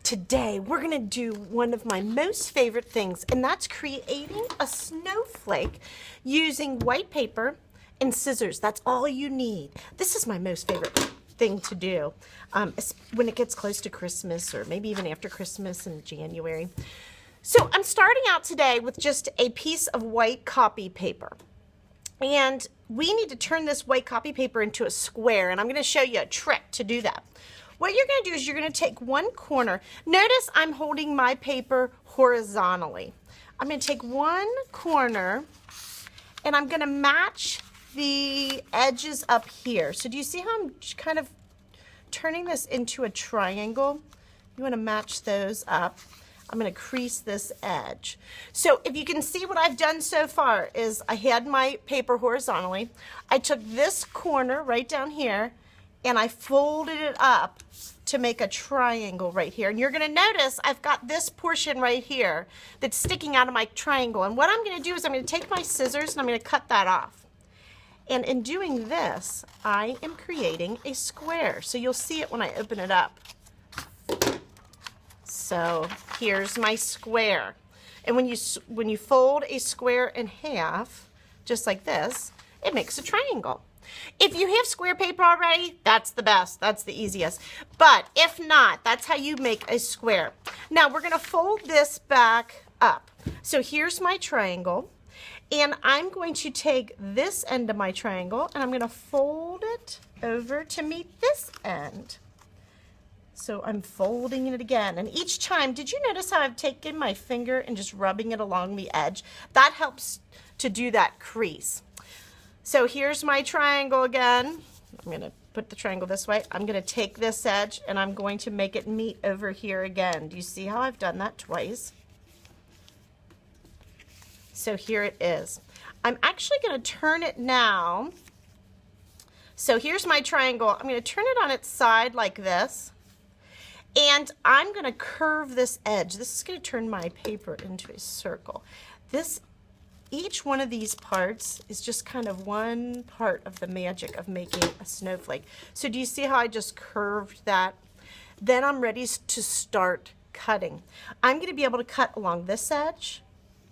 Today we're gonna do one of my most favorite things, and that's creating a snowflake using white paper and scissors. That's all you need. This is my most favorite thing to do when it gets close to Christmas, or maybe even after Christmas in January. So I'm starting out today with just a piece of white copy paper. And we need to turn this white copy paper into a square, and I'm going to show you a trick to do that. What you're going to do is you're going to take one corner. Notice I'm holding my paper horizontally. I'm going to take one corner and I'm going to match the edges up here. So do you see how I'm kind of turning this into a triangle? You want to match those up. I'm going to crease this edge. So if you can see, what I've done so far is I had my paper horizontally. I took this corner right down here and I folded it up to make a triangle right here. And you're going to notice I've got this portion right here that's sticking out of my triangle. And what I'm going to do is I'm going to take my scissors and I'm going to cut that off. And in doing this, I am creating a square. So you'll see it when I open it up. So here's my square. And when you fold a square in half, just like this, it makes a triangle. If you have square paper already, that's the best. That's the easiest. But if not, that's how you make a square. Now we're going to fold this back up. So here's my triangle. And I'm going to take this end of my triangle and I'm going to fold it over to meet this end. So I'm folding it again. And each time, did you notice how I've taken my finger and just rubbing it along the edge? That helps to do that crease. So here's my triangle again. I'm going to put the triangle this way. I'm going to take this edge and I'm going to make it meet over here again. Do you see how I've done that twice? So here it is. I'm actually going to turn it now. So here's my triangle. I'm going to turn it on its side like this. And I'm going to curve this edge. This is going to turn my paper into a circle. Each one of these parts is just kind of one part of the magic of making a snowflake. So do you see how I just curved that? Then I'm ready to start cutting. I'm going to be able to cut along this edge,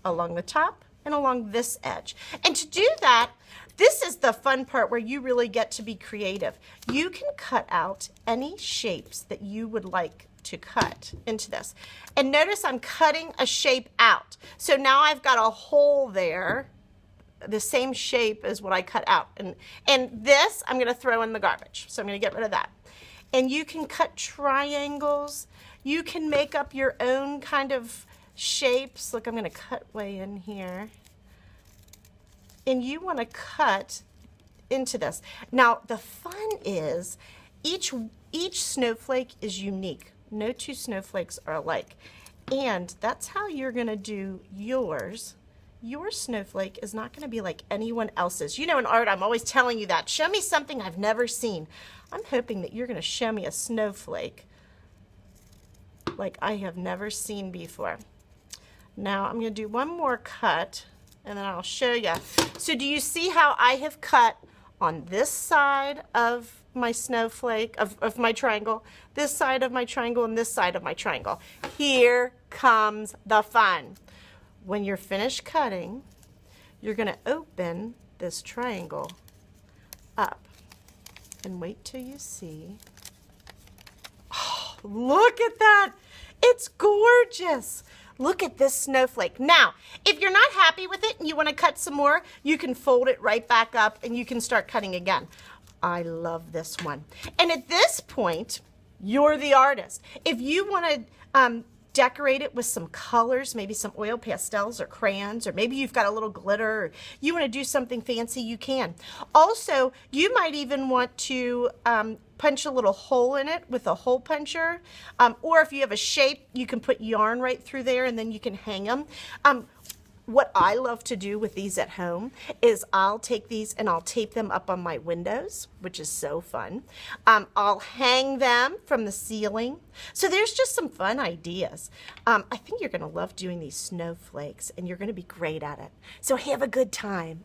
along the top, and along this edge. And to do that, this is the fun part where you really get to be creative. You can cut out any shapes that you would like to cut into this. And notice I'm cutting a shape out. So now I've got a hole there, the same shape as what I cut out. And this I'm going to throw in the garbage. So I'm going to get rid of that. And you can cut triangles. You can make up your own kind of shapes. Look, I'm going to cut way in here. And you want to cut into this. Now, the fun is each snowflake is unique. No two snowflakes are alike. And that's how you're going to do yours. Your snowflake is not going to be like anyone else's. You know, in art, I'm always telling you that. Show me something I've never seen. I'm hoping that you're going to show me a snowflake like I have never seen before. Now, I'm going to do one more cut, and then I'll show you. So do you see how I have cut on this side of my snowflake, of my triangle, this side of my triangle, and this side of my triangle? Here comes the fun. When you're finished cutting, you're going to open this triangle up. And wait till you see. Oh, look at that. It's gorgeous. Look at this snowflake. Now, if you're not happy with it and you want to cut some more, you can fold it right back up and you can start cutting again. I love this one. And at this point, you're the artist. If you want to decorate it with some colors, maybe some oil pastels or crayons, or maybe you've got a little glitter, or you want to do something fancy, you can. Also, you might even want to punch a little hole in it with a hole puncher, or if you have a shape, you can put yarn right through there and then you can hang them. What I love to do with these at home is I'll take these and I'll tape them up on my windows, which is so fun. I'll hang them from the ceiling. So there's just some fun ideas. I think you're going to love doing these snowflakes and you're going to be great at it. So have a good time.